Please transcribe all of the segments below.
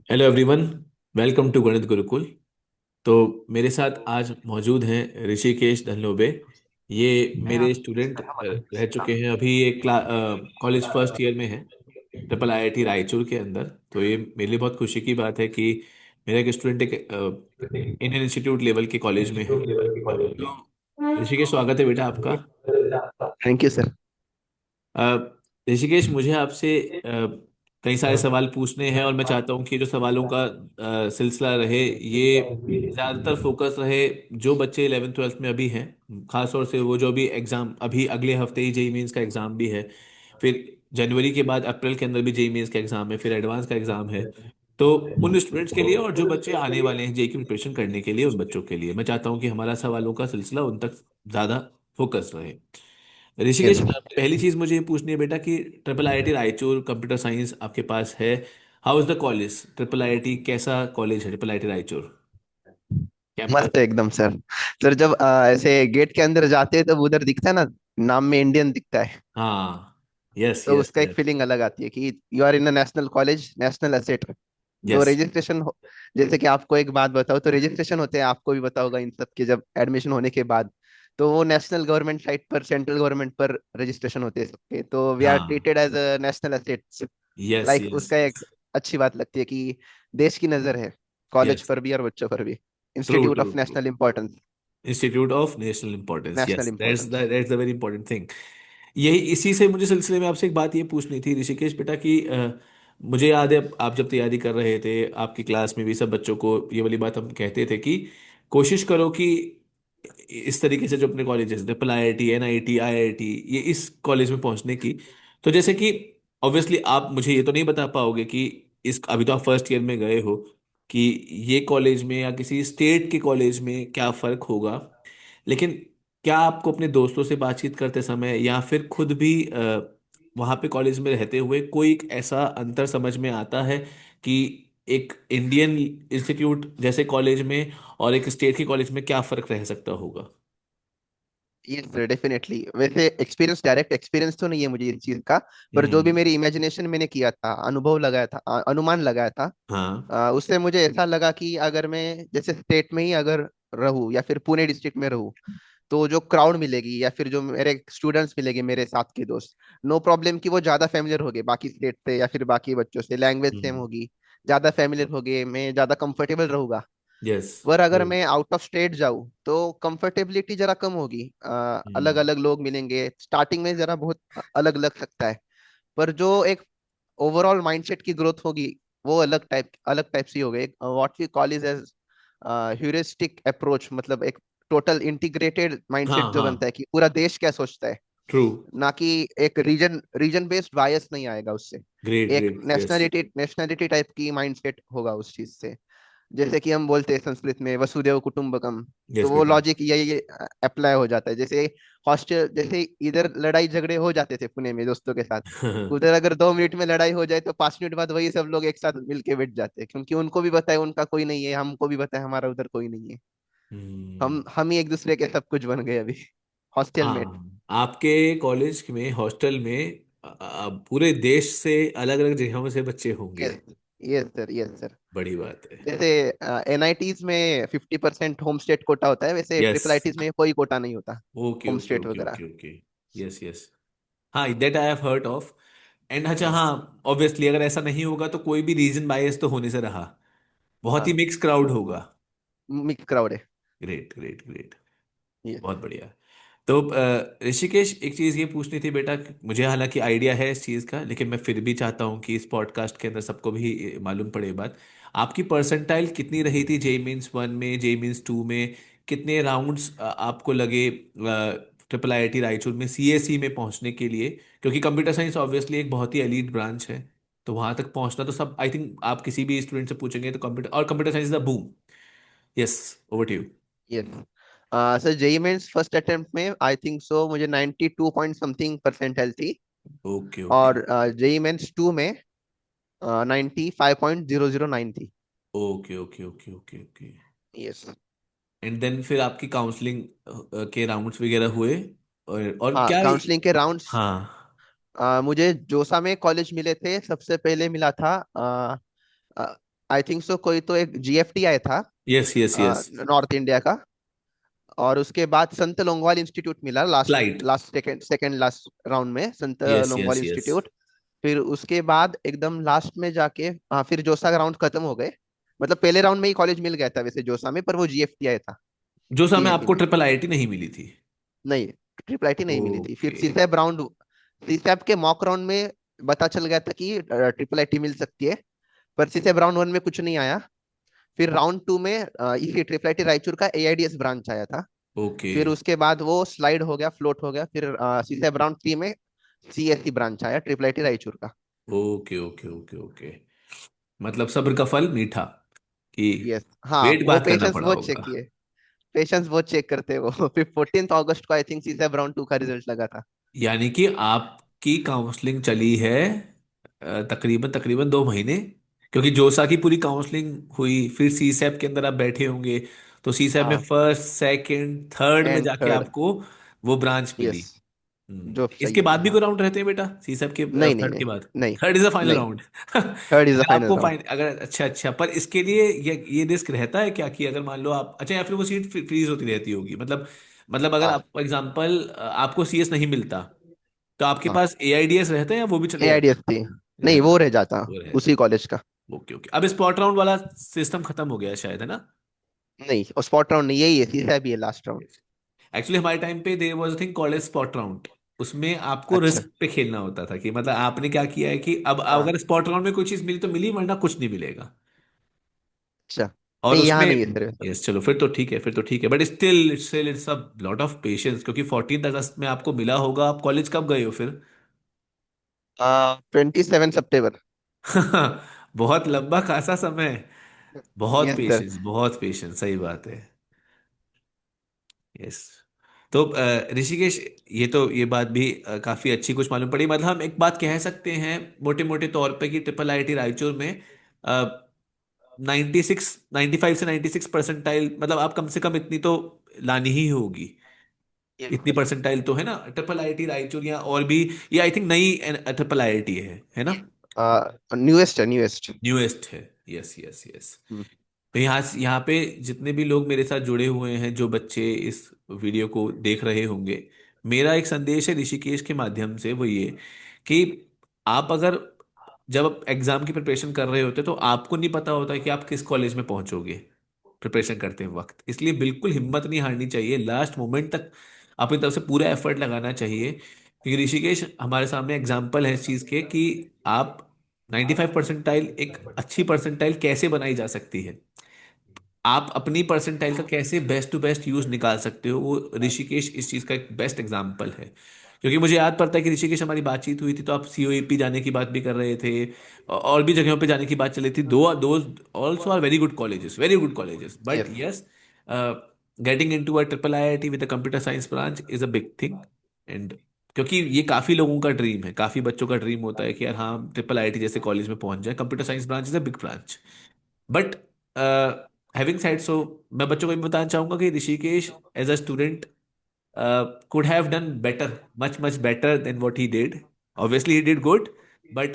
Hello everyone. Welcome to गणित गुरुकुल। तो मेरे साथ आज मौजूद हैं ऋषिकेश धनलोबे। ये मेरे स्टूडेंट रह चुके हैं, अभी ये कॉलेज फर्स्ट ईयर में है ट्रिपल आईआईटी रायचूर के अंदर। तो ये मेरे लिए बहुत खुशी की बात है कि मेरा एक स्टूडेंट एक इंडियन इंस्टीट्यूट लेवल के कॉलेज में है। तो ऋषिकेश, स्वागत है बेटा आपका। Thank you sir. Uh, Rishikesh, मुझे आपसे कई सारे सवाल पूछने हैं और मैं चाहता हूँ कि जो सवालों का सिलसिला रहे ये ज़्यादातर फोकस रहे जो बच्चे 11th 12th में अभी हैं, खास तौर से वो जो अभी एग्ज़ाम, अभी अगले हफ्ते ही जेई मीन्स का एग्ज़ाम भी है, फिर जनवरी के बाद अप्रैल के अंदर भी जेई मीन्स का एग्ज़ाम है, फिर एडवांस का एग्ज़ाम है। तो उन स्टूडेंट्स के लिए और जो बच्चे आने वाले हैं जेई की प्रिपरेशन करने के लिए, उन बच्चों के लिए मैं चाहता हूँ कि हमारा सवालों का सिलसिला उन तक ज़्यादा फोकस रहे। ऋषिकेश, यस। पहली चीज मुझे ये पूछनी है बेटा कि triple IIT Raichur computer science आपके पास है। How is the college? Triple IIT कैसा कॉलेज है ट्रिपल आईआईटी रायचूर कैंपस? मस्त है एकदम सर। सर जब ऐसे गेट के अंदर जाते हैं तब उधर दिखता है ना, नाम में इंडियन दिखता है। हाँ। यस तो यस उसका एक यस। फीलिंग अलग आती है कि you are in a national college, national asset. तो यस। रजिस्ट्रेशन जैसे कि आपको एक बात बताओ तो रजिस्ट्रेशन होते हैं, आपको भी पता होगा इन सब के, जब एडमिशन होने के बाद तो वो नेशनल गवर्नमेंट साइट पर, सेंट्रल गवर्नमेंट पर रजिस्ट्रेशन होते हैं सबके, तो वी आर हाँ। Treated as a national assets. Yes like yes उसका यस। एक अच्छी बात लगती है कि देश की नजर है कॉलेज यस। पर भी और बच्चों पर भी। True institute true of true. National importance. Institute of national importance, national yes, importance. That's the very important thing. यही इसी से मुझे सिलसिले में आपसे एक बात ये पूछनी थी ऋषिकेश बेटा कि मुझे याद है आप जब तैयारी कर रहे थे आपकी क्लास में भी सब बच्चों को ये वाली बात हम कहते थे कि कोशिश करो कि इस तरीके से जो अपने colleges triple IIT NIT IIT ये इस कॉलेज में पहुंचने की। तो जैसे कि ऑब्वियसली आप मुझे ये तो नहीं बता पाओगे कि इस अभी तो आप फर्स्ट ईयर में गए हो कि ये कॉलेज में या किसी स्टेट के कॉलेज में क्या फ़र्क होगा, लेकिन क्या आपको अपने दोस्तों से बातचीत करते समय या फिर खुद भी वहाँ पे कॉलेज में रहते हुए कोई एक ऐसा अंतर समझ में आता है कि एक इंडियन इंस्टीट्यूट जैसे कॉलेज में और एक स्टेट के कॉलेज में क्या फ़र्क रह सकता होगा? Yes sir, definitely. वैसे एक्सपीरियंस, डायरेक्ट एक्सपीरियंस तो नहीं है मुझे इस चीज का, पर जो भी हम्म। मेरी इमेजिनेशन मैंने किया था, अनुभव लगाया था, अनुमान लगाया था, हाँ। उससे मुझे ऐसा लगा कि अगर मैं जैसे स्टेट में ही अगर रहूँ या फिर पुणे डिस्ट्रिक्ट में रहूँ, तो जो क्राउड मिलेगी या फिर जो मेरे स्टूडेंट्स मिलेंगे, मेरे साथ के दोस्त, नो प्रॉब्लम कि वो ज्यादा फेमिलियर हो गए बाकी स्टेट से या फिर बाकी बच्चों से, लैंग्वेज सेम हम्म। होगी, ज्यादा फेमिलियर हो गए, मैं ज्यादा कंफर्टेबल रहूंगा। यस। पर अगर मैं आउट ऑफ स्टेट जाऊँ तो कंफर्टेबिलिटी जरा कम होगी। अलग हम्म। अलग लोग मिलेंगे, स्टार्टिंग में जरा बहुत अलग लग सकता है, पर जो एक ओवरऑल माइंडसेट की ग्रोथ होगी वो अलग टाइप सी हो गई। What we call is as heuristic approach, मतलब एक टोटल इंटीग्रेटेड हाँ माइंडसेट जो हाँ। बनता है कि पूरा देश क्या सोचता है, ट्रू। ना कि एक रीजन रीजन बेस्ड बायस नहीं आएगा उससे। ग्रेट एक ग्रेट। यस। नेशनैलिटी टाइप की माइंडसेट होगा उस चीज से। जैसे कि हम बोलते हैं संस्कृत में वसुदेव कुटुंबकम, तो यस वो बेटा। लॉजिक ये अप्लाई हो जाता है। जैसे हॉस्टल, जैसे इधर लड़ाई झगड़े हो जाते थे पुणे में दोस्तों के साथ, उधर अगर 2 मिनट में लड़ाई हो जाए तो 5 मिनट बाद वही सब लोग एक साथ मिलके बैठ जाते हैं, क्योंकि उनको भी पता है उनका कोई नहीं है, हमको भी पता है हमारा उधर कोई नहीं है। हम्म। हम ही एक दूसरे के सब कुछ बन गए अभी, हॉस्टल मेट। हाँ, आपके कॉलेज में हॉस्टल में पूरे देश से अलग अलग जगहों से बच्चे होंगे। Yes, yes sir, yes sir. बड़ी बात है। जैसे एनआईटीज में 50% होम स्टेट कोटा होता है, वैसे यस। ट्रिपल आईटीज में कोई कोटा नहीं होता, okay home okay state okay वगैरह। Okay okay. Yes yes. हाँ, that I have heard of. And अच्छा, यस। हाँ, ऑब्वियसली अगर ऐसा नहीं होगा तो कोई भी रीजन बायस तो होने से रहा, बहुत ही हाँ, मिक्स क्राउड होगा। मिक्स क्राउड है। Great great great. यस। बहुत बढ़िया। तो ऋषिकेश, एक चीज़ ये पूछनी थी बेटा कि मुझे हालांकि आइडिया है इस चीज़ का, लेकिन मैं फिर भी चाहता हूँ कि इस पॉडकास्ट के अंदर सबको भी मालूम पड़े ये बात। आपकी परसेंटाइल कितनी रही थी जेई मीन्स वन में, जेई मीन्स टू में? कितने राउंड्स आपको लगे ट्रिपल आईआईटी रायचूर में सीएसई में पहुंचने के लिए? क्योंकि कंप्यूटर साइंस ऑब्वियसली एक बहुत ही एलीट ब्रांच है, तो वहां तक पहुंचना तो सब, आई थिंक आप किसी भी स्टूडेंट से पूछेंगे तो computer science is the boom. Yes, over to you. Yes sir, JEE Mains first attempt में आई थिंक सो मुझे 92 पॉइंट समथिंग परसेंटाइल थी। ओके ओके और जेई मेंस टू में 95.009 थी। Okay okay okay okay okay. Yes. And then फिर आपकी counselling के rounds वगैरह हुए? और हाँ, क्या? काउंसलिंग के राउंड्स हाँ। मुझे जोसा में कॉलेज मिले थे। सबसे पहले मिला था, आई थिंक सो, कोई तो एक जीएफटीआई था, yes yes yes. North India का। और उसके बाद संत लोंगवाल इंस्टीट्यूट मिला, last flight. Last second second last round में, संत yes Longowal yes yes. Institute. फिर उसके बाद एकदम लास्ट में जाके, फिर जोसा का राउंड खत्म हो गए। मतलब पहले राउंड में ही कॉलेज मिल गया था वैसे जोसा में, पर वो जीएफटीआई था, जो समय सीएसई आपको में। ट्रिपल आईआईटी नहीं मिली थी। नहीं, ट्रिपल आईटी नहीं मिली थी। फिर ओके। सीसैप राउंड, सीसैप के मॉक राउंड में पता चल गया था कि ट्रिपल आईटी मिल सकती है, पर सीसैप राउंड वन में कुछ नहीं आया। फिर राउंड टू में इसी ट्रिपल आईटी रायचूर का एआईडीएस ब्रांच आया था। ओके फिर उसके बाद वो स्लाइड हो गया, फ्लोट हो गया। फिर सीसैप राउंड थ्री में सीएससी ब्रांच आया, ट्रिपल आईटी रायचूर का। Okay okay okay okay. मतलब सब्र का फल मीठा, कि यस, हाँ, वेट वो बाद करना पेशेंस पड़ा बहुत चेक होगा। किए। पेशेंस बहुत चेक करते हैं वो। फिर 14 अगस्त को आई थिंक सीसैप राउंड टू का रिजल्ट लगा था। यानी कि आपकी काउंसलिंग चली है तकरीबन तकरीबन 2 महीने, क्योंकि जोसा की पूरी काउंसलिंग हुई, फिर सीसैप के अंदर आप बैठे होंगे, तो सीसैप में हाँ, फर्स्ट सेकंड थर्ड में एंड जाके थर्ड। आपको वो ब्रांच मिली। यस, जो इसके सही बाद थी, भी हाँ। कोई राउंड रहते हैं बेटा सीसैप के? नहीं नहीं थर्ड नहीं। के बाद नहीं थर्ड इज द फाइनल नहीं। राउंड। थर्ड इज द अगर फाइनल आपको राउंड। फाइन, अगर अच्छा अच्छा, पर इसके लिए ये रिस्क रहता है क्या कि अगर मान लो आप, अच्छा, या फिर वो सीट फ्रीज होती रहती होगी, मतलब अगर हाँ आप फॉर एग्जांपल आपको सीएस नहीं मिलता, तो आपके हाँ। पास एआईडीएस रहता है या वो भी चले जाता एआईडीएस थी। है? नहीं, रहता वो है। रह जाता, वो रहता उसी है। कॉलेज का। ओके ओके, अब स्पॉट राउंड वाला सिस्टम खत्म हो गया है शायद, है ना? नहीं, और स्पॉट राउंड नहीं, यही है, सीसा भी है लास्ट राउंड। एक्चुअली हमारे टाइम पे there was a thing called as spot round. उसमें आपको अच्छा। रिस्क पे खेलना होता था, कि मतलब आपने क्या किया है कि अब हाँ। अगर स्पॉट राउंड में कोई चीज मिली तो मिली, वरना कुछ नहीं मिलेगा। अच्छा। और नहीं, यहाँ उसमें, नहीं है सर वैसा। यस, चलो फिर तो ठीक है, फिर तो ठीक है, but still it's a lot of patience, क्योंकि 14 अगस्त में आपको मिला होगा, आप कॉलेज कब गए हो फिर? 27 सितंबर। बहुत लंबा खासा समय। बहुत यस सर। पेशेंस, बहुत पेशेंस, सही बात है। यस। तो ऋषिकेश, ये बात भी काफी अच्छी कुछ मालूम पड़ी, मतलब हम एक बात कह सकते हैं मोटे मोटे तौर पे कि ट्रिपल आईटी रायचूर में 96 95 से 96 परसेंटाइल, मतलब आप कम से कम इतनी तो लानी ही होगी। यस इतनी सर। परसेंटाइल तो है ना ट्रिपल आईटी रायचूर, या और भी? ये आई थिंक नई ट्रिपल आईटी है ना? न्यूएस्ट है, न्यूएस्ट। न्यूएस्ट है। Yes yes yes. तो यहाँ पे जितने भी लोग मेरे साथ जुड़े हुए हैं, जो बच्चे इस वीडियो को देख रहे होंगे, मेरा एक संदेश है ऋषिकेश के माध्यम से, वो ये कि आप अगर, जब आप एग्जाम की प्रिपरेशन कर रहे होते तो आपको नहीं पता होता कि आप किस कॉलेज में पहुंचोगे प्रिपरेशन करते वक्त, इसलिए बिल्कुल हिम्मत नहीं हारनी चाहिए, लास्ट मोमेंट तक अपनी तरफ से पूरा एफर्ट लगाना चाहिए, क्योंकि ऋषिकेश हमारे सामने एग्जाम्पल है इस चीज़ के कि आप 95 परसेंटाइल, एक अच्छी परसेंटाइल कैसे बनाई जा सकती है, आप अपनी परसेंटाइल का कैसे बेस्ट टू बेस्ट यूज निकाल सकते हो, वो ऋषिकेश इस चीज का एक बेस्ट एग्जाम्पल है। क्योंकि मुझे याद पड़ता है कि ऋषिकेश हमारी बातचीत हुई थी तो आप सीओईपी जाने की बात भी कर रहे थे, और भी जगहों पे जाने की बात चली थी, दो those also are very good colleges, but yes. Yes, getting into a triple IIT with a computer science branch is a big thing. And क्योंकि ये काफी लोगों का ड्रीम है, काफी बच्चों का ड्रीम होता है कि यार हाँ, हम ट्रिपल आईआईटी जैसे कॉलेज में पहुंच जाए, computer science branch is a big branch. But having said so, मैं बच्चों को भी बताना चाहूंगा कि Rishikesh as a student could have done better, much better than what he did. Obviously he did good, but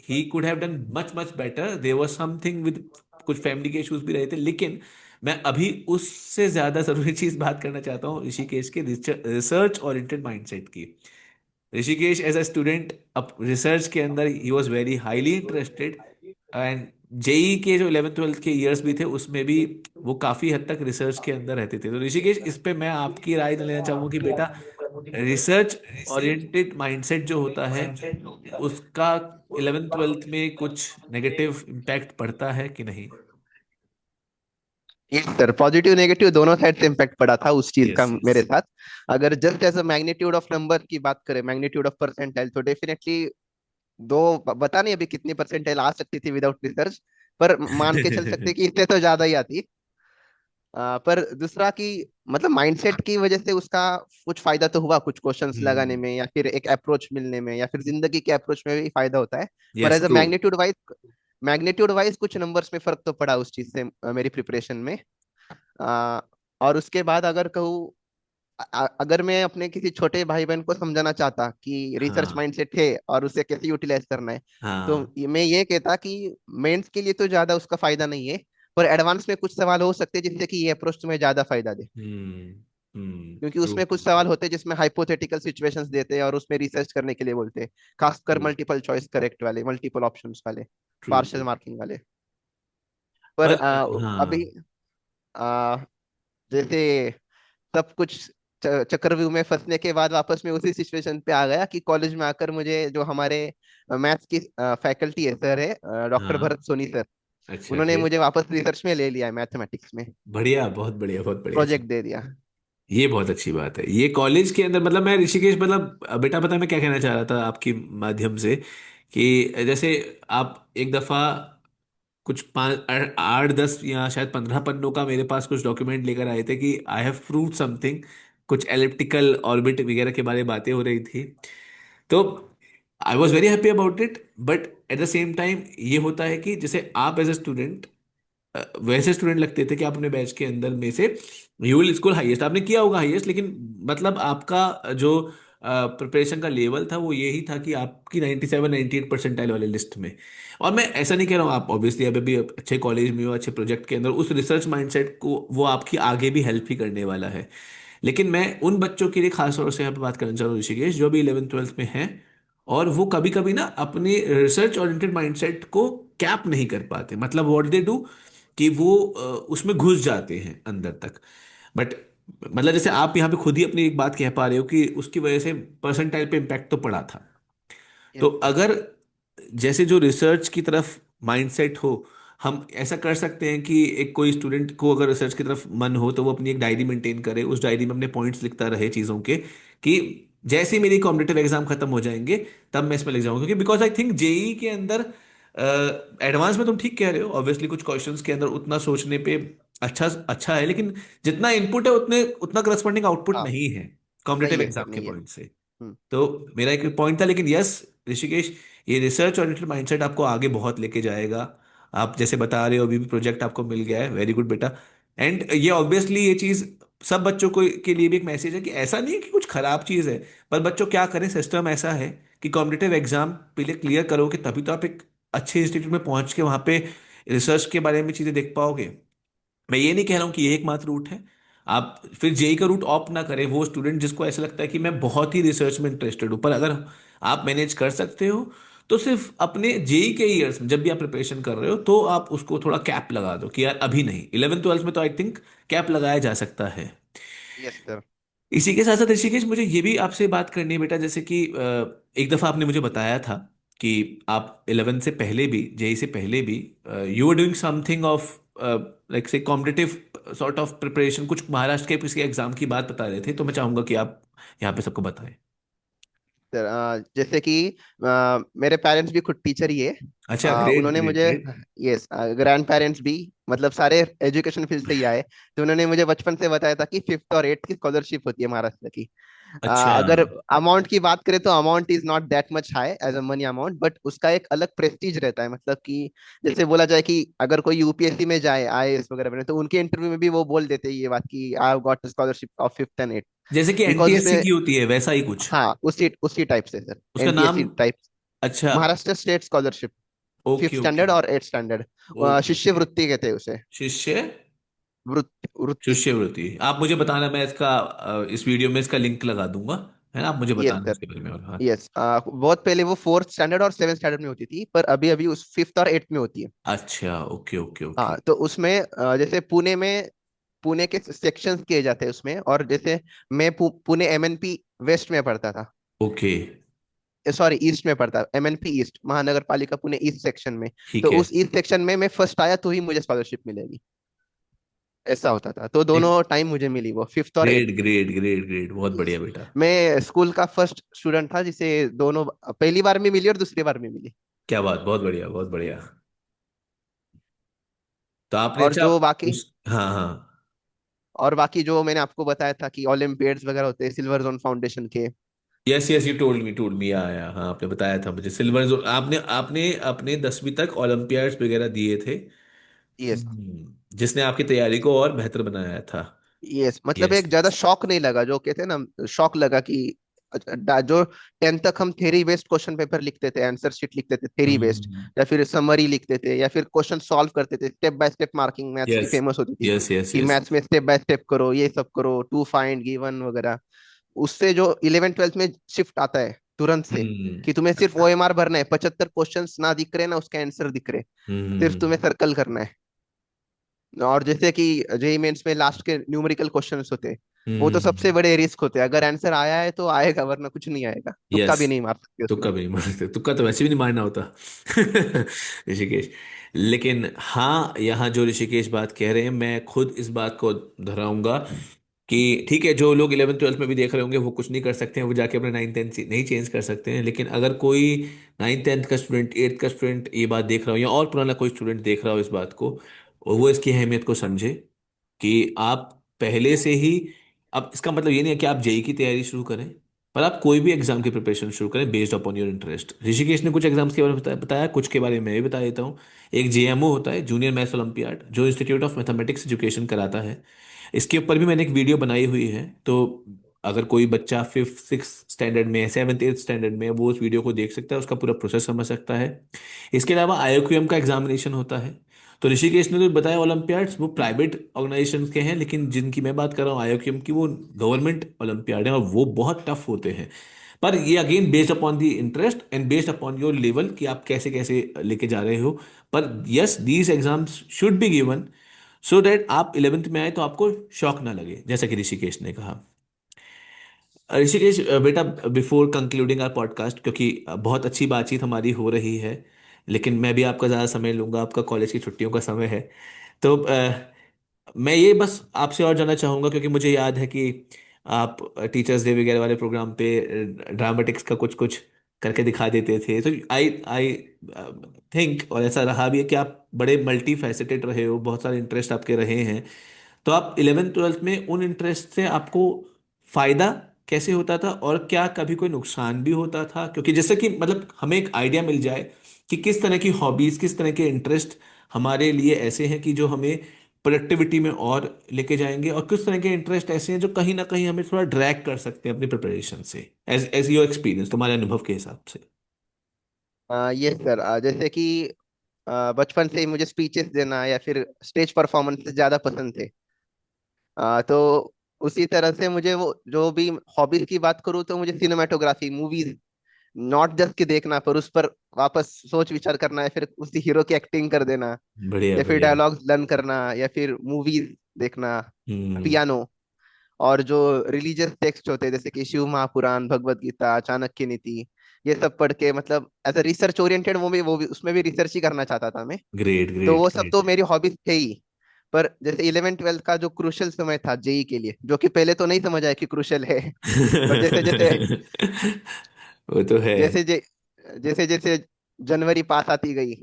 he could have done much better. There was something with कुछ family के issues भी रहे थे, लेकिन मैं अभी उससे ज्यादा जरूरी चीज बात करना चाहता हूँ ऋषिकेश के रिसर्च ओरिएंटेड माइंडसेट की। ऋषिकेश एज अ स्टूडेंट अब रिसर्च के अंदर ही was very highly interested, and JEE के जो 11th 12th के ईयर्स भी थे उसमें भी वो काफी हद तक रिसर्च के अंदर रहते थे। तो ऋषिकेश, इस पे मैं आपकी राय लेना चाहूंगा कि बेटा रिसर्च ओरिएंटेड माइंडसेट जो होता है उसका 11th 12th में कुछ नेगेटिव इम्पैक्ट पड़ता है कि नहीं? यस सर, पॉजिटिव नेगेटिव दोनों साइड से इम्पैक्ट पड़ा था उस चीज का यस यस। मेरे साथ। अगर just as a magnitude of number की बात करें, मैग्नीट्यूड ऑफ परसेंटाइल, तो डेफिनेटली दो, बता नहीं अभी कितनी परसेंटाइल आ सकती थी विदाउट रिसर्च, पर मान के चल सकते कि इससे तो ज्यादा ही आती। पर दूसरा कि मतलब माइंडसेट की वजह से उसका कुछ फायदा तो हुआ, कुछ क्वेश्चंस लगाने हम्म। में, या फिर एक अप्रोच मिलने में, या फिर जिंदगी के अप्रोच में भी फायदा होता है। पर yes as a true. Magnitude wise कुछ नंबर्स में फर्क तो पड़ा उस चीज से, मेरी प्रिपरेशन में। और उसके बाद अगर कहूँ, अगर मैं अपने किसी छोटे भाई बहन को समझाना चाहता कि रिसर्च हाँ माइंडसेट है और उसे कैसे यूटिलाइज करना है, तो हाँ। मैं ये कहता कि मेंस के लिए तो ज्यादा उसका फायदा नहीं है, पर एडवांस में कुछ सवाल हो सकते हैं जिससे कि ये अप्रोच तुम्हें ज्यादा फायदा दे। क्योंकि ट्रू उसमें कुछ सवाल होते हैं जिसमें हाइपोथेटिकल सिचुएशंस देते हैं और उसमें रिसर्च करने के लिए बोलते हैं, खासकर ट्रू मल्टीपल चॉइस करेक्ट वाले, मल्टीपल ऑप्शंस वाले, ट्रू पार्शियल ट्रू। मार्किंग वाले। पर पर अभी हाँ आ, जैसे सब कुछ चक्रव्यूह में फंसने के बाद वापस में उसी सिचुएशन पे आ गया कि कॉलेज में आकर मुझे जो हमारे मैथ्स की फैकल्टी है, सर है डॉक्टर हाँ। भरत सोनी सर, अच्छा उन्होंने फिर। मुझे वापस रिसर्च में ले लिया है, मैथमेटिक्स में बढ़िया, बहुत बढ़िया, बहुत बढ़िया। प्रोजेक्ट दे दिया। ये बहुत अच्छी बात है। ये कॉलेज के अंदर मतलब मैं ऋषिकेश मतलब बेटा पता है मैं क्या कहना चाह रहा था आपके माध्यम से कि जैसे आप एक दफा कुछ 8 10 या शायद 15 पन्नों का मेरे पास कुछ डॉक्यूमेंट लेकर आए थे कि आई हैव प्रूव्ड समथिंग, कुछ एलिप्टिकल ऑर्बिट वगैरह के बारे में बातें हो रही थी। तो I was very happy about it, but at the same time ये होता है कि जैसे आप एज ए स्टूडेंट वैसे स्टूडेंट लगते थे कि आप अपने बैच के अंदर में से यू विल स्कोर हाईएस्ट, आपने किया होगा हाईएस्ट, लेकिन मतलब आपका जो प्रिपरेशन का लेवल था वो यही था कि आपकी 97 98 परसेंटाइल वाले लिस्ट में। और मैं ऐसा नहीं कह रहा हूँ, आप ऑब्वियसली अभी भी अच्छे कॉलेज में हो, अच्छे प्रोजेक्ट के अंदर उस रिसर्च माइंडसेट को वो आपकी आगे भी हेल्प ही करने वाला है। लेकिन मैं उन बच्चों के लिए खास तौर से यहाँ पे बात करना चाह रहा हूँ ऋषिकेश, जो भी 11th 12th में हैं और वो कभी कभी ना अपने रिसर्च ओरिएंटेड माइंडसेट को कैप नहीं कर पाते। मतलब व्हाट दे डू कि वो उसमें घुस जाते हैं अंदर तक। बट मतलब जैसे आप यहाँ पे खुद ही अपनी एक बात कह पा रहे हो कि उसकी वजह से परसेंटाइल पे इम्पैक्ट तो पड़ा था। तो यस सर। अगर जैसे जो रिसर्च की तरफ माइंडसेट हो, हम ऐसा कर सकते हैं कि एक कोई स्टूडेंट को अगर रिसर्च की तरफ मन हो तो वो अपनी एक डायरी मेंटेन करे, उस डायरी में अपने पॉइंट्स लिखता रहे चीज़ों के कि जैसे ही मेरी कॉम्पिटेटिव एग्जाम खत्म हो जाएंगे तब मैं इसमें लिख जाऊंगा। क्योंकि बिकॉज आई थिंक जेई के अंदर एडवांस में तुम ठीक कह रहे हो, ऑब्वियसली कुछ क्वेश्चंस के अंदर उतना सोचने पे अच्छा अच्छा है, लेकिन जितना इनपुट है उतने उतना करस्पॉन्डिंग आउटपुट हाँ नहीं है कॉम्पिटेटिव नहीं है सर, एग्जाम के नहीं है। पॉइंट से। हम्म। तो मेरा एक पॉइंट था, लेकिन यस ऋषिकेश, ये रिसर्च ओरिएंटेड माइंडसेट आपको आगे बहुत लेके जाएगा। आप जैसे बता रहे हो अभी भी प्रोजेक्ट आपको मिल गया है, वेरी गुड बेटा। एंड ये ऑब्वियसली ये चीज सब बच्चों को के लिए भी एक मैसेज है कि ऐसा नहीं है कि कुछ खराब चीज है, पर बच्चों क्या करें, सिस्टम ऐसा है कि कॉम्पिटेटिव एग्जाम पहले क्लियर करोगे तभी तो आप एक अच्छे इंस्टीट्यूट में पहुंच के वहां पे रिसर्च के बारे में चीजें देख पाओगे। मैं ये नहीं कह रहा हूँ कि ये एकमात्र रूट है। आप फिर जेई का रूट ऑप्ट ना करें, वो स्टूडेंट जिसको ऐसा लगता है कि मैं बहुत ही रिसर्च में इंटरेस्टेड हूँ, पर अगर आप मैनेज कर सकते हो तो सिर्फ अपने जेई के ईयर्स में जब भी आप प्रिपरेशन कर रहे हो तो आप उसको थोड़ा कैप लगा दो कि यार अभी नहीं, 11th 12th में तो आई थिंक कैप लगाया जा सकता है। Yes sir. इसी के साथ साथ ऋषिकेश मुझे ये भी आपसे बात करनी है बेटा, जैसे कि एक दफा आपने मुझे बताया था कि आप 11th से पहले भी, जेई से पहले भी you are doing something of like say competitive sort of preparation, कुछ महाराष्ट्र के किसी एग्जाम की बात बता रहे थे, तो मैं चाहूंगा कि आप यहाँ पे सबको बताएं। सर जैसे कि मेरे पेरेंट्स भी खुद टीचर ही है। अच्छा, ग्रेट उन्होंने ग्रेट मुझे, ग्रेट। यस, ग्रैंड पेरेंट्स भी, मतलब सारे एजुकेशन फील्ड से ही आए। तो उन्होंने मुझे बचपन से बताया था कि 5th और 8th की स्कॉलरशिप होती है महाराष्ट्र की। अच्छा। अगर अमाउंट की बात करें तो amount is not that much high as a money amount, but उसका एक अलग प्रेस्टीज रहता है। मतलब कि जैसे बोला जाए कि अगर कोई यूपीएससी में जाए, आईएएस वगैरह बने, तो उनके इंटरव्यू में भी वो बोल देते हैं ये बात कि I have got scholarship of 5th and 8th। जैसे कि बिकॉज एनटीएससी उसमें, की होती है वैसा ही कुछ? हाँ, उसी उसी टाइप से सर, उसका नाम? NTSC type. अच्छा। Maharashtra state scholarship, fifth okay okay. Standard और 8th स्टैंडर्ड, ओके ओके। शिष्यवृत्ति कहते हैं उसे। शिष्य वृत्ति। शिष्यवृत्ति आप मुझे बताना, मैं इसका इस वीडियो में इसका लिंक लगा दूंगा, है ना? आप मुझे यस बताना सर। इसके बारे में। और हाँ। यस, बहुत पहले वो 4th स्टैंडर्ड और 7th स्टैंडर्ड में होती थी, पर अभी अभी उस 5th और 8th में होती है। अच्छा, ओके ओके हाँ, ओके। तो उसमें जैसे पुणे में, पुणे के सेक्शंस किए जाते हैं उसमें। और जैसे मैं पुणे एमएनपी वेस्ट में पढ़ता था, ओके। सॉरी ईस्ट में पढ़ता, एमएनपी ईस्ट, महानगर पालिका पुणे ईस्ट सेक्शन में। तो ठीक है। उस ईस्ट सेक्शन में मैं फर्स्ट आया तो ही मुझे स्कॉलरशिप मिलेगी, ऐसा होता था। तो दोनों टाइम मुझे मिली वो, 5th और 8th। Great great great great, बहुत Yes. बढ़िया बेटा। मैं स्कूल का फर्स्ट स्टूडेंट था जिसे दोनों, पहली बार में मिली और दूसरी बार में मिली। क्या बात, बहुत बढ़िया बहुत बढ़िया। तो आपने और अच्छा जो बाकी, उस, हाँ हाँ। और बाकी जो मैंने आपको बताया था कि ओलंपियाड्स वगैरह होते हैं सिल्वर जोन फाउंडेशन के। Yes yes, you told me आया, हाँ आपने बताया था मुझे सिल्वर जो आपने आपने अपने 10वीं तक ओलंपियाड्स वगैरह दिए थे। यस। जिसने आपकी तैयारी को और बेहतर बनाया था। यस, मतलब यस। एक ज्यादा शॉक नहीं लगा, जो कहते हैं ना, शॉक लगा कि जो 10th तक हम थ्योरी बेस्ड क्वेश्चन पेपर लिखते थे, आंसर शीट लिखते थे थ्योरी बेस्ड, या फिर समरी लिखते थे, या फिर क्वेश्चन सॉल्व करते थे, step by step marking maths की यस फेमस होती थी यस यस कि यस। मैथ्स में स्टेप बाय स्टेप करो, ये सब करो, टू फाइंड गिवन वगैरह। उससे जो 11th 12th में शिफ्ट आता है तुरंत से, हम्म कि तुम्हें सिर्फ OMR भरना है, 75 क्वेश्चंस ना दिख रहे ना उसके आंसर दिख रहे, सिर्फ हम्म तुम्हें सर्कल करना है। और जैसे कि जेई मेंस में लास्ट के न्यूमेरिकल क्वेश्चंस होते हैं, वो तो सबसे हम्म। बड़े रिस्क होते हैं, अगर आंसर आया है तो आएगा, वरना कुछ नहीं आएगा, तुक्का यस। भी नहीं मार सकते उसमें। तुक्का भी नहीं मारते, तुक्का तो वैसे भी नहीं मारना होता। ऋषिकेश। लेकिन हाँ, यहाँ जो ऋषिकेश बात कह रहे हैं, मैं खुद इस बात को दोहराऊंगा कि ठीक है, जो लोग 11th 12th में भी देख रहे होंगे वो कुछ नहीं कर सकते हैं, वो जाके अपना 9th 10th नहीं चेंज कर सकते हैं। लेकिन अगर कोई 9th 10th का स्टूडेंट, 8th का स्टूडेंट ये बात देख रहा हो, या और पुराना कोई स्टूडेंट देख रहा हो इस बात को, और वो इसकी अहमियत को समझे कि आप पहले से ही, अब इसका मतलब ये नहीं है कि आप जेई की तैयारी शुरू करें, पर आप कोई भी एग्जाम की प्रिपरेशन शुरू करें based upon your interest. Rishikesh ने कुछ एग्जाम्स के बारे में बताया, कुछ के बारे में मैं भी बता देता हूँ। एक जेएमओ होता है, जूनियर मैथ्स ओलंपियाड, जो इंस्टीट्यूट ऑफ मैथमेटिक्स एजुकेशन कराता है। इसके ऊपर भी मैंने एक वीडियो बनाई हुई है, तो अगर कोई बच्चा 5th 6th स्टैंडर्ड में, 7th 8th स्टैंडर्ड में, वो उस वीडियो को देख सकता है, उसका पूरा प्रोसेस समझ सकता है। इसके अलावा आईओक्यूएम का एग्जामिनेशन होता है। तो ऋषिकेश ने तो बताया ओलंपियाड्स वो प्राइवेट ऑर्गेनाइजेशंस के हैं, लेकिन जिनकी मैं बात कर रहा हूँ आईओक्यूएम की, वो गवर्नमेंट ओलंपियाड है, और वो बहुत टफ होते हैं। पर ये again based upon the interest and based upon your level कि आप कैसे कैसे लेके जा रहे हो। पर yes, these exams should be given so that आप 11th में आए तो आपको शौक ना लगे, जैसा कि ऋषिकेश ने कहा। ऋषिकेश बेटा, बिफोर कंक्लूडिंग आवर पॉडकास्ट, क्योंकि बहुत अच्छी बातचीत हमारी हो रही है, लेकिन मैं भी आपका ज़्यादा समय लूंगा, आपका कॉलेज की छुट्टियों का समय है। तो मैं ये बस आपसे और जानना चाहूँगा, क्योंकि मुझे याद है कि आप टीचर्स डे वगैरह वाले प्रोग्राम पे ड्रामेटिक्स का कुछ कुछ करके दिखा देते थे। तो आई आई थिंक, और ऐसा रहा भी है कि आप बड़े मल्टी फैसेटेड रहे हो, बहुत सारे इंटरेस्ट आपके रहे हैं। तो आप 11th 12th में उन इंटरेस्ट से आपको फायदा कैसे होता था, और क्या कभी कोई नुकसान भी होता था? क्योंकि जैसे कि मतलब हमें एक आइडिया मिल जाए कि किस तरह की हॉबीज, किस तरह के इंटरेस्ट हमारे लिए ऐसे हैं कि जो हमें प्रोडक्टिविटी में और लेके जाएंगे, और किस तरह के इंटरेस्ट ऐसे हैं जो कहीं ना कहीं हमें थोड़ा ड्रैग कर सकते हैं अपनी प्रिपरेशन से, एज एज योर एक्सपीरियंस, तुम्हारे अनुभव के हिसाब से। ये सर, जैसे कि बचपन से ही मुझे स्पीचेस देना या फिर स्टेज परफॉर्मेंस ज्यादा पसंद थे। तो उसी तरह से मुझे वो जो भी हॉबीज की बात करूँ, तो मुझे सिनेमाटोग्राफी, मूवीज, नॉट जस्ट कि देखना, पर उस पर वापस सोच विचार करना, या फिर उसी हीरो की एक्टिंग कर देना, बढ़िया या फिर बढ़िया। डायलॉग्स लर्न करना, या फिर मूवीज देखना, हम्म। पियानो, और जो रिलीजियस टेक्स्ट होते हैं जैसे कि शिव महापुराण, भगवत गीता, चाणक्य नीति, ये सब पढ़ के, मतलब एज अ रिसर्च ओरिएंटेड, वो भी उसमें भी रिसर्च ही करना चाहता था मैं। ग्रेट तो ग्रेट वो सब तो ग्रेट। मेरी हॉबीज थे ही। पर जैसे 11th 12th का जो क्रूशल समय था जेई के लिए, जो कि पहले तो नहीं समझ आया कि क्रूशल है, पर जैसे जैसे वो तो है। जैसे जे, जैसे जैसे जनवरी पास आती गई,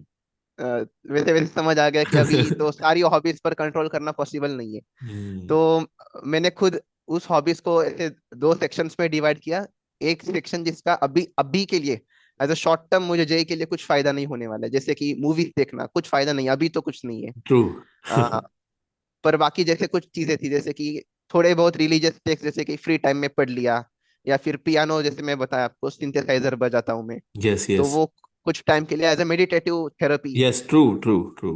वैसे वैसे समझ आ गया कि अभी तो सारी हॉबीज पर कंट्रोल करना पॉसिबल नहीं है। हम्म। तो मैंने खुद उस हॉबीज को ऐसे दो सेक्शंस में डिवाइड किया। एक सेक्शन जिसका अभी अभी के लिए एज अ शॉर्ट टर्म मुझे जेई के लिए कुछ फायदा नहीं होने वाला है, जैसे कि मूवीज देखना, कुछ फायदा नहीं, अभी तो कुछ नहीं है। ट्रू। आ, पर बाकी जैसे कुछ चीजें थी, जैसे कि थोड़े बहुत रिलीजियस टेक्स्ट, जैसे कि फ्री टाइम में पढ़ लिया, या फिर पियानो, जैसे मैं बताया आपको सिंथेसाइजर बजाता हूँ मैं, यस तो यस वो कुछ टाइम के लिए as a meditative therapy. Yes. True true true.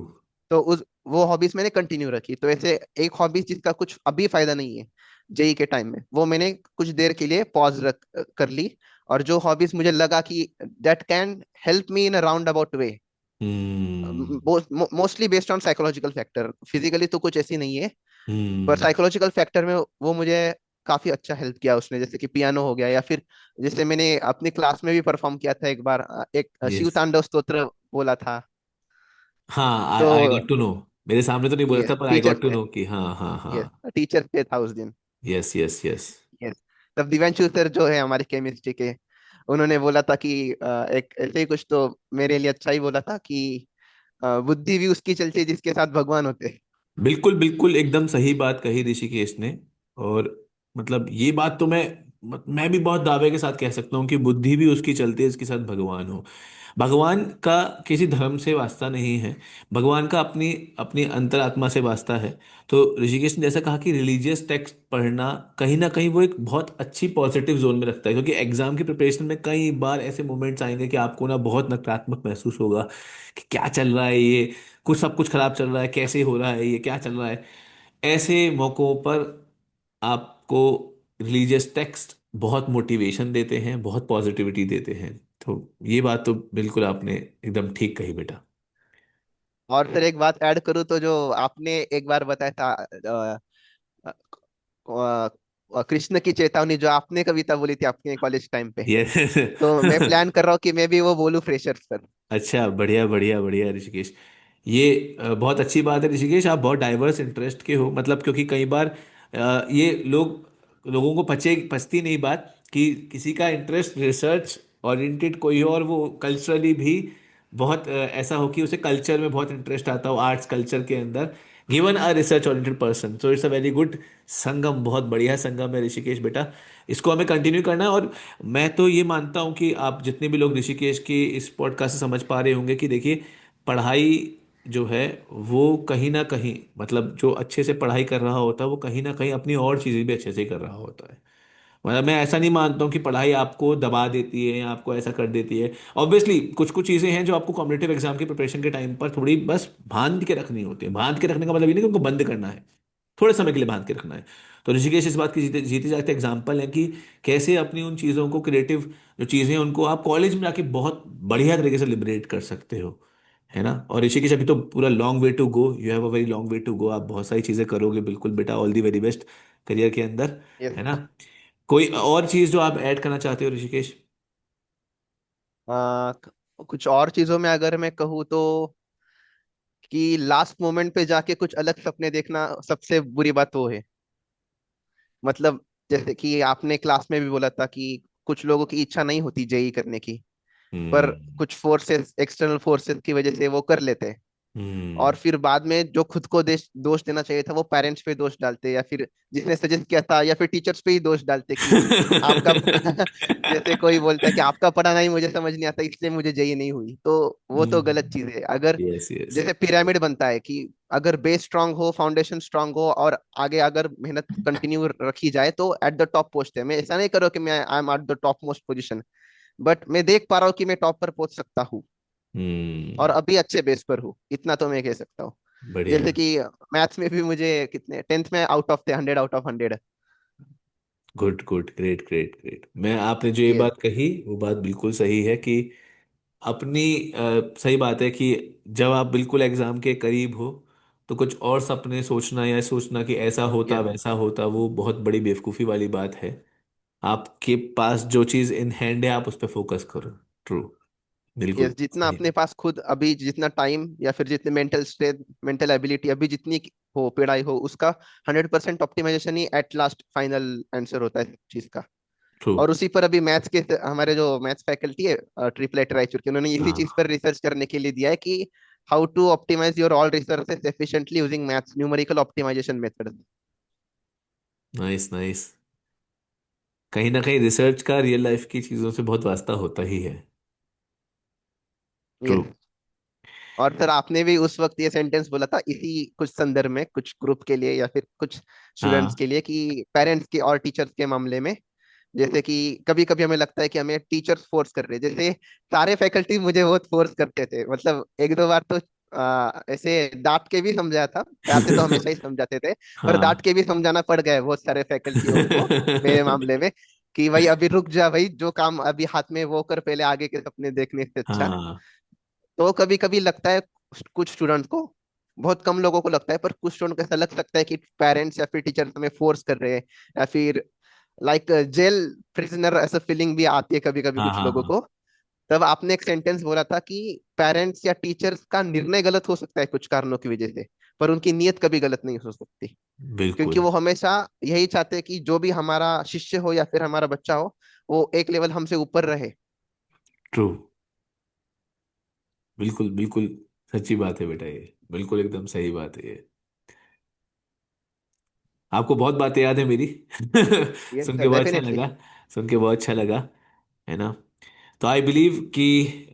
तो उस वो हॉबीज मैंने कंटिन्यू रखी। तो ऐसे एक हॉबीज जिसका कुछ अभी फायदा नहीं है जेई के टाइम में, वो मैंने कुछ देर के लिए पॉज रख कर ली। और जो हॉबीज मुझे लगा कि that can help me in a round about way, hmm mostly based on psychological factor, physically तो कुछ ऐसी नहीं है, पर हम्म। साइकोलॉजिकल फैक्टर में वो मुझे काफी अच्छा हेल्प किया उसने, जैसे कि पियानो हो गया, या फिर जैसे मैंने अपनी क्लास में भी परफॉर्म किया था एक बार, एक शिव यस। तांडव स्तोत्र बोला था। हाँ, तो आई गॉट टू नो। मेरे सामने तो नहीं बोला ये था, पर I teachers got today, no कि हाँ हाँ हाँ। यस, टीचर्स डे था उस दिन। Yes yes yes. यस। तब दिव्यांशु सर जो है हमारे केमिस्ट्री के, उन्होंने बोला था कि एक ऐसे ही कुछ, तो मेरे लिए अच्छा ही बोला था कि बुद्धि भी उसकी चलती है जिसके साथ भगवान होते हैं। बिल्कुल बिल्कुल, एकदम सही बात कही ऋषिकेश ने। और मतलब ये बात तो मैं मैं भी बहुत दावे के साथ कह सकता हूँ कि बुद्धि भी उसकी चलती है, इसके साथ भगवान हो। भगवान का किसी धर्म से वास्ता नहीं है, भगवान का अपनी अपनी अंतरात्मा से वास्ता है। तो ऋषिकेश ने जैसा कहा कि रिलीजियस टेक्स्ट पढ़ना कहीं ना कहीं वो एक बहुत अच्छी पॉजिटिव जोन में रखता है, क्योंकि एग्जाम की प्रिपरेशन में कई बार ऐसे मोमेंट्स आएंगे कि आपको ना बहुत नकारात्मक महसूस होगा कि क्या चल रहा है ये, कुछ सब कुछ खराब चल रहा है, कैसे हो रहा है ये, क्या चल रहा है। ऐसे मौकों पर आपको रिलीजियस टेक्स्ट बहुत मोटिवेशन देते हैं, बहुत पॉजिटिविटी देते हैं। तो ये बात तो बिल्कुल आपने एकदम ठीक कही बेटा। और फिर एक बात ऐड करूँ तो जो आपने एक बार बताया था कृष्ण की चेतावनी, जो आपने कविता बोली थी आपके कॉलेज टाइम पे, ये तो मैं प्लान कर रहा हूँ कि मैं भी वो बोलूँ फ्रेशर्स पर। अच्छा, बढ़िया बढ़िया बढ़िया ऋषिकेश। ये बहुत अच्छी बात है ऋषिकेश, आप बहुत डाइवर्स इंटरेस्ट के हो, मतलब क्योंकि कई बार ये लोगों को पचती नहीं बात कि किसी का इंटरेस्ट रिसर्च ओरिएंटेड कोई हो और वो कल्चरली भी बहुत ऐसा हो कि उसे कल्चर में बहुत इंटरेस्ट आता हो, आर्ट्स कल्चर के अंदर, given a research oriented person. So it's a very good sangam, बहुत बढ़िया संगम है ऋषिकेश बेटा। इसको हमें कंटिन्यू करना है। और मैं तो ये मानता हूँ कि आप जितने भी लोग ऋषिकेश के इस पॉडकास्ट से समझ पा रहे होंगे कि देखिए, पढ़ाई जो है वो कहीं ना कहीं, मतलब जो अच्छे से पढ़ाई कर रहा होता है वो कहीं ना कहीं अपनी और चीज़ें भी अच्छे से कर रहा होता है। मतलब मैं ऐसा नहीं मानता हूँ कि पढ़ाई आपको दबा देती है या आपको ऐसा कर देती है। ऑब्वियसली कुछ कुछ चीज़ें हैं जो आपको कॉम्पिटेटिव एग्जाम की प्रिपरेशन के टाइम पर थोड़ी बस बांध के रखनी होती है। बांध के रखने का मतलब ये नहीं कि उनको बंद करना है, थोड़े समय के लिए बांध के रखना है। तो ऋषिकेश इस बात की जीते जीते जागते एग्जाम्पल है कि कैसे अपनी उन चीज़ों को, क्रिएटिव जो चीज़ें हैं उनको आप कॉलेज में जाके बहुत बढ़िया तरीके से लिबरेट कर सकते हो, है ना। और ऋषिकेश अभी तो पूरा long way to go, you have a very long way to go, आप बहुत सारी चीज़ें करोगे बिल्कुल बेटा, all the very best career के अंदर, यस। है ना। कोई और चीज़ जो आप ऐड करना चाहते हो ऋषिकेश? कुछ और चीजों में अगर मैं कहूँ तो, कि लास्ट मोमेंट पे जाके कुछ अलग सपने देखना सबसे बुरी बात वो है। मतलब जैसे कि आपने क्लास में भी बोला था कि कुछ लोगों की इच्छा नहीं होती जेई करने की, पर हम्म। कुछ फोर्सेस, एक्सटर्नल फोर्सेस की वजह से वो कर लेते हैं। और हम्म। फिर बाद में जो खुद को दोष देना चाहिए था वो पेरेंट्स पे दोष डालते, या फिर जिसने सजेस्ट किया था, या फिर टीचर्स पे ही दोष डालते कि आपका जैसे कोई बोलता है कि आपका पढ़ाना ही मुझे समझ नहीं आता इसलिए मुझे जेई नहीं हुई, तो वो तो गलत चीज है। अगर यस यस। जैसे पिरामिड बनता है कि अगर बेस स्ट्रांग हो, फाउंडेशन स्ट्रांग हो, और आगे अगर मेहनत कंटिन्यू रखी जाए तो एट द टॉप पहुंचते हैं। मैं ऐसा नहीं करो कि मैं I am at the top most position, but मैं देख पा रहा हूँ कि मैं टॉप पर पहुंच सकता हूँ, और हम्म। अभी अच्छे बेस पर हूँ, इतना तो मैं कह सकता हूँ। बढ़िया। जैसे कि मैथ्स में भी मुझे कितने, टेंथ में आउट ऑफ थे 100 out of 100। Good good, great great great. मैं, आपने जो ये ये बात कही वो बात बिल्कुल सही है कि अपनी सही बात है कि जब आप बिल्कुल एग्जाम के करीब हो तो कुछ और सपने सोचना या सोचना कि ऐसा होता यस। वैसा होता, वो बहुत बड़ी बेवकूफ़ी वाली बात है। आपके पास जो चीज़ इन हैंड है आप उस पर फोकस करो। ट्रू। यस, बिल्कुल जितना सही अपने पास खुद अभी जितना टाइम या फिर जितने मेंटल स्ट्रेंथ, मेंटल एबिलिटी अभी जितनी हो पढ़ाई हो उसका 100% ऑप्टिमाइजेशन ही एट लास्ट फाइनल आंसर होता है चीज का। ट्रू। और उसी पर अभी मैथ्स के हमारे जो मैथ्स फैकल्टी है ट्रिपलेट रायचूर के, उन्होंने इसी चीज हाँ। पर रिसर्च करने के लिए दिया है कि how to optimize your all resources efficiently using maths numerical optimization method. Nice nice. कहीं ना कहीं रिसर्च का रियल लाइफ की चीज़ों से बहुत वास्ता होता ही है। ट्रू। यस। और सर आपने भी उस वक्त ये सेंटेंस बोला था इसी कुछ संदर्भ में, कुछ ग्रुप के लिए या फिर कुछ स्टूडेंट्स हाँ। के लिए, कि पेरेंट्स के और टीचर्स के मामले में, जैसे कि कभी कभी हमें लगता है कि हमें टीचर्स फोर्स कर रहे हैं। जैसे सारे फैकल्टी मुझे बहुत फोर्स करते थे, मतलब एक दो बार तो ऐसे डांट के भी समझाया था, प्यार से तो हमेशा ही समझाते थे, पर डांट हाँ। के भी समझाना पड़ गया है बहुत सारे फैकल्टियों को मेरे मामले में, कि भाई अभी रुक जा भाई, जो काम अभी हाथ में वो कर, पहले आगे के सपने देखने से अच्छा। हाँ। तो कभी कभी लगता है कुछ स्टूडेंट को, बहुत कम लोगों को लगता है, पर कुछ स्टूडेंट को ऐसा लग सकता है कि पेरेंट्स या फिर टीचर हमें फोर्स कर रहे हैं, या फिर लाइक जेल प्रिजनर ऐसा फीलिंग भी आती है कभी कभी हाँ। कुछ हाँ। लोगों हाँ। को। तब आपने एक सेंटेंस बोला था कि पेरेंट्स या टीचर्स का निर्णय गलत हो सकता है कुछ कारणों की वजह से, पर उनकी नीयत कभी गलत नहीं हो सकती, क्योंकि बिल्कुल। वो हमेशा यही चाहते हैं कि जो भी हमारा शिष्य हो या फिर हमारा बच्चा हो, वो एक लेवल हमसे ऊपर रहे। ट्रू। बिल्कुल बिल्कुल सच्ची बात है बेटा, ये बिल्कुल एकदम सही बात है ये। आपको बहुत बातें याद है मेरी। यस सुन के सर, बहुत अच्छा डेफिनेटली। लगा। सुन के बहुत अच्छा लगा, है ना। तो आई बिलीव कि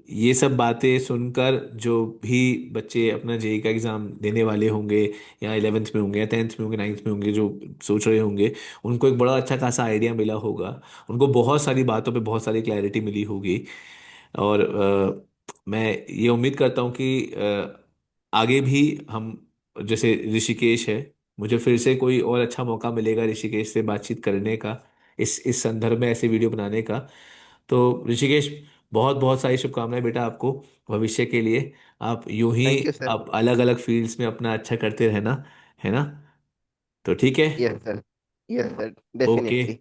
ये सब बातें सुनकर जो भी बच्चे अपना जेई का एग्ज़ाम देने वाले होंगे, या 11th में होंगे, या 10th में होंगे, 9th में होंगे, जो सोच रहे होंगे, उनको एक बड़ा अच्छा खासा आइडिया मिला होगा। उनको बहुत सारी बातों पे बहुत सारी क्लैरिटी मिली होगी। और मैं ये उम्मीद करता हूँ कि आगे भी हम, जैसे ऋषिकेश है, मुझे फिर से कोई और अच्छा मौका मिलेगा ऋषिकेश से बातचीत करने का, इस संदर्भ में ऐसे वीडियो बनाने का। तो ऋषिकेश, बहुत बहुत सारी शुभकामनाएं बेटा आपको भविष्य के लिए। आप यूं ही थैंक यू सर। आप अलग अलग फील्ड्स में अपना अच्छा करते रहना, है ना। तो ठीक है। Yes sir. Yes sir, okay. Definitely.